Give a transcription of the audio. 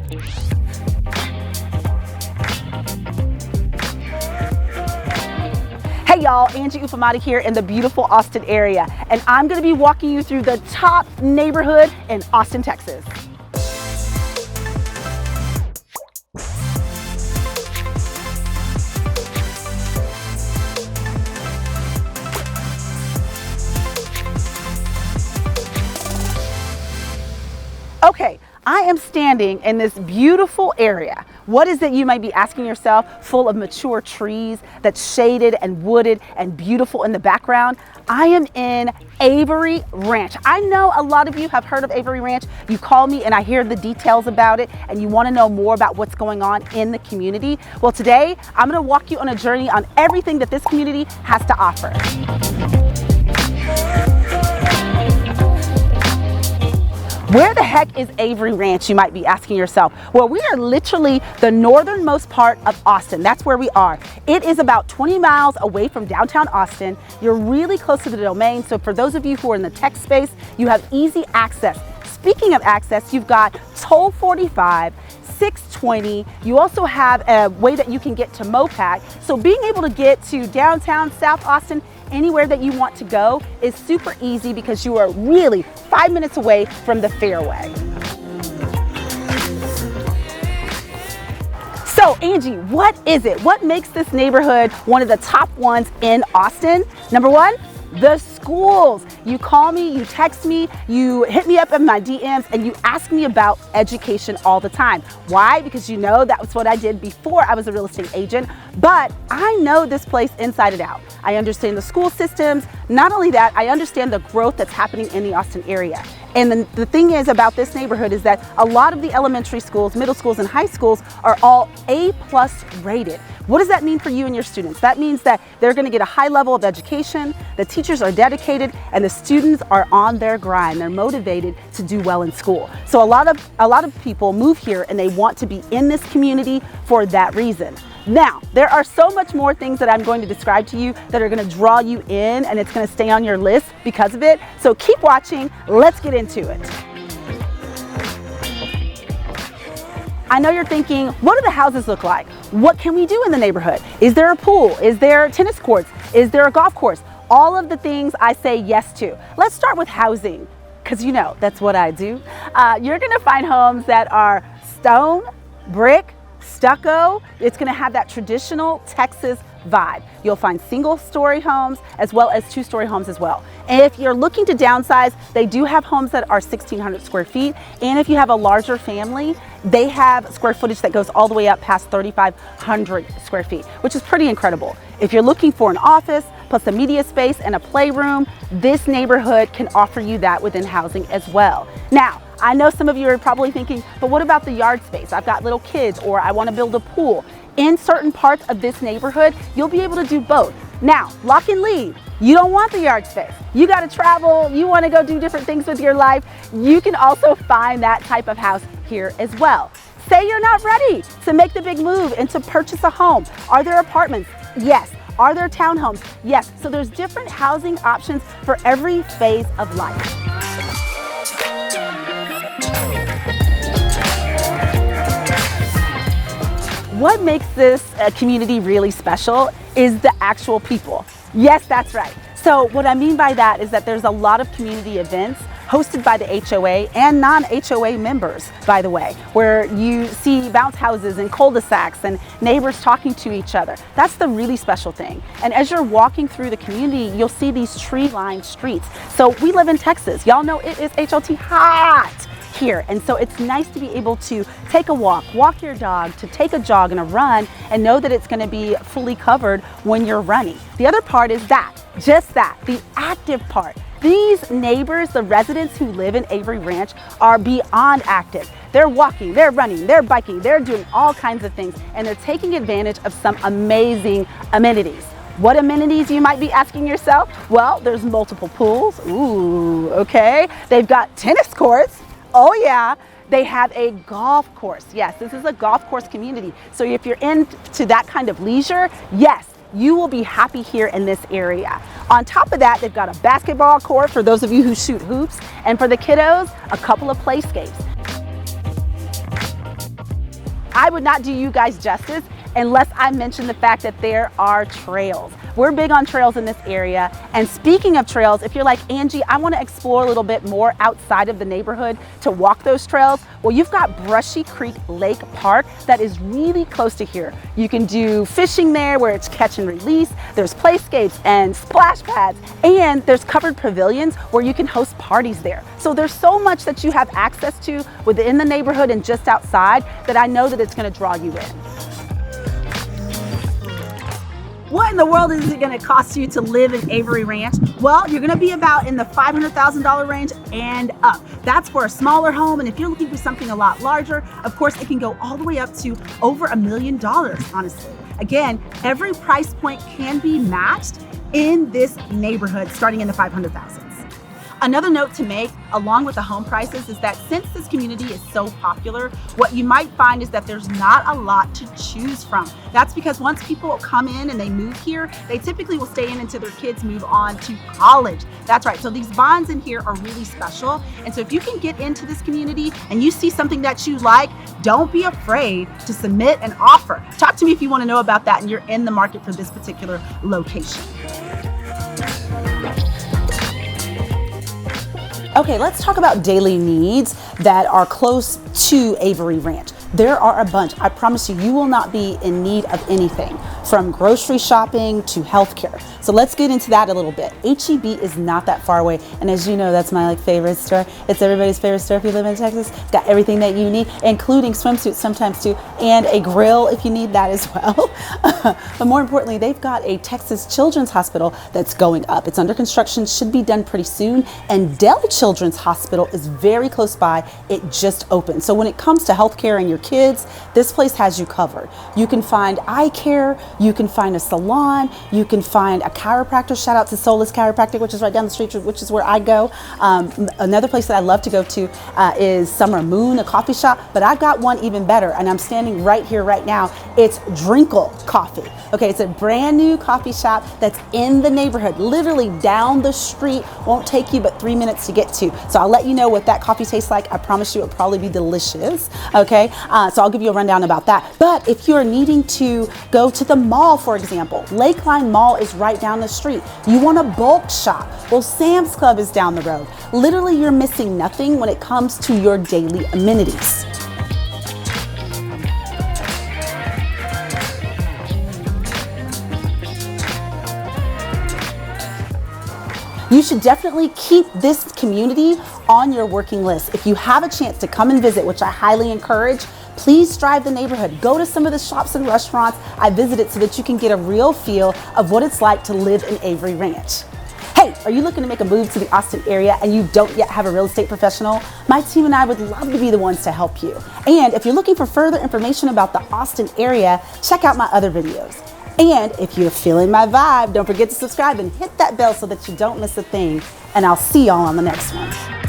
Hey y'all, Angie Ufamati here in the beautiful Austin area, and I'm going to be walking you through the top neighborhood in Austin, Texas. Okay, I am standing in this beautiful area. What is it, you might be asking yourself? Full of mature trees that's shaded and wooded and beautiful in the background. I am in Avery Ranch. I know a lot of you have heard of Avery Ranch. You call me and I hear the details about it and you want to know more about what's going on in the community. Well, today I'm going to walk you on a journey on everything that this community has to offer. Where the heck is Avery Ranch, you might be asking yourself? Well, we are literally the northernmost part of Austin. That's where we are. It is about 20 miles away from downtown Austin. You're really close to the domain. So for those of you who are in the tech space, you have easy access. Speaking of access, you've got Toll 45, 620. You also have a way that you can get to Mopac. So being able to get to downtown South Austin, anywhere that you want to go, is super easy because you are really 5 minutes away from the fairway. So Angie, what is it? What makes this neighborhood one of the top ones in Austin? Number one, the schools. You call me, you text me, you hit me up in my DMs, and you ask me about education all the time. Why? Because you know that was what I did before I was a real estate agent, but I know this place inside and out. I understand the school systems. Not only that, I understand the growth that's happening in the Austin area. And the thing is about this neighborhood is that a lot of the elementary schools, middle schools, and high schools are all A+ rated. What does that mean for you and your students? That means that they're going to get a high level of education, the teachers are dedicated, and the students are on their grind. They're motivated to do well in school. So a lot of people move here and they want to be in this community for that reason. Now, there are so much more things that I'm going to describe to you that are going to draw you in, and it's going to stay on your list because of it. So keep watching. Let's get into it. I know you're thinking, what do the houses look like? What can we do in the neighborhood? Is there a pool? Is there tennis courts? Is there a golf course? All of the things I say yes to. Let's start with housing, because you know that's what I do. You're going to find homes that are stone, brick, stucco. It's going to have that traditional Texas vibe. You'll find single-story homes as well as two-story homes as well. And if you're looking to downsize, they do have homes that are 1,600 square feet. And if you have a larger family, they have square footage that goes all the way up past 3,500 square feet, which is pretty incredible. If you're looking for an office plus a media space and a playroom, this neighborhood can offer you that within housing as well. Now, I know some of you are probably thinking, but what about the yard space? I've got little kids, or I want to build a pool. In certain parts of this neighborhood, you'll be able to do both. Now, lock and leave. You don't want the yard space. You got to travel. You want to go do different things with your life. You can also find that type of house here as well. Say you're not ready to make the big move and to purchase a home. Are there apartments? Yes. Are there townhomes? Yes. So there's different housing options for every phase of life. What makes this community really special is the actual people. Yes, that's right. So what I mean by that is that there's a lot of community events hosted by the HOA and non-HOA members, by the way, where you see bounce houses and cul-de-sacs and neighbors talking to each other. That's the really special thing. And as you're walking through the community, you'll see these tree-lined streets. So we live in Texas. Y'all know it is HOT hot here, and so it's nice to be able to take a walk your dog, to take a jog and a run, and know that it's going to be fully covered when you're running. The other part is the active part. These neighbors, the residents who live in Avery Ranch, are beyond active. They're walking, they're running, they're biking, they're doing all kinds of things, and they're taking advantage of some amazing amenities. What amenities, you might be asking yourself? Well, there's multiple pools. Ooh, okay. They've got tennis courts. Oh yeah, they have a golf course. Yes, this is a golf course community. So if you're into that kind of leisure, yes, you will be happy here in this area. On top of that, they've got a basketball court for those of you who shoot hoops, and for the kiddos, a couple of playscapes. I would not do you guys justice unless I mention the fact that there are trails. We're big on trails in this area. And speaking of trails, if you're like, Angie, I want to explore a little bit more outside of the neighborhood to walk those trails, well, you've got Brushy Creek Lake Park that is really close to here. You can do fishing there where it's catch and release. There's playscapes and splash pads, and there's covered pavilions where you can host parties there. So there's so much that you have access to within the neighborhood and just outside that I know that it's going to draw you in. What in the world is it going to cost you to live in Avery Ranch? Well, you're going to be about in the $500,000 range and up. That's for a smaller home, and if you're looking for something a lot larger, of course, it can go all the way up to over $1 million, honestly. Again, every price point can be matched in this neighborhood starting in the 500,000s. Another note to make, along with the home prices, is that since this community is so popular, what you might find is that there's not a lot to choose from. That's because once people come in and they move here, they typically will stay in until their kids move on to college. That's right, so these bonds in here are really special. And so if you can get into this community and you see something that you like, don't be afraid to submit an offer. Talk to me if you want to know about that and you're in the market for this particular location. Okay, let's talk about daily needs that are close to Avery Ranch. There are a bunch. I promise you, you will not be in need of anything from grocery shopping to healthcare. So let's get into that a little bit. HEB is not that far away. And as you know, that's my favorite store. It's everybody's favorite store if you live in Texas. It's got everything that you need, including swimsuits sometimes too, and a grill if you need that as well. But more importantly, they've got a Texas Children's Hospital that's going up. It's under construction, should be done pretty soon. And Dell Children's Hospital is very close by. It just opened. So when it comes to healthcare and your kids, this place has you covered. You can find eye care, you can find a salon, you can find a chiropractor. Shout out to Soulless Chiropractic, which is right down the street, which is where I go. Another place that I love to go to is Summer Moon, a coffee shop, but I've got one even better, and I'm standing right here right now. It's Drinkle Coffee. Okay, it's a brand new coffee shop that's in the neighborhood, literally down the street. Won't take you but 3 minutes to get to. So I'll let you know what that coffee tastes like. I promise you it'll probably be delicious. Okay, so I'll give you a rundown about that. But if you're needing to go to the mall, for example, Lakeline Mall is right down the street. You want a bulk shop? Well, Sam's Club is down the road. Literally, you're missing nothing when it comes to your daily amenities. You should definitely keep this community on your working list. If you have a chance to come and visit, which I highly encourage, please drive the neighborhood. Go to some of the shops and restaurants I visited so that you can get a real feel of what it's like to live in Avery Ranch. Hey, are you looking to make a move to the Austin area and you don't yet have a real estate professional? My team and I would love to be the ones to help you. And if you're looking for further information about the Austin area, check out my other videos. And if you're feeling my vibe, don't forget to subscribe and hit that bell so that you don't miss a thing. And I'll see y'all on the next one.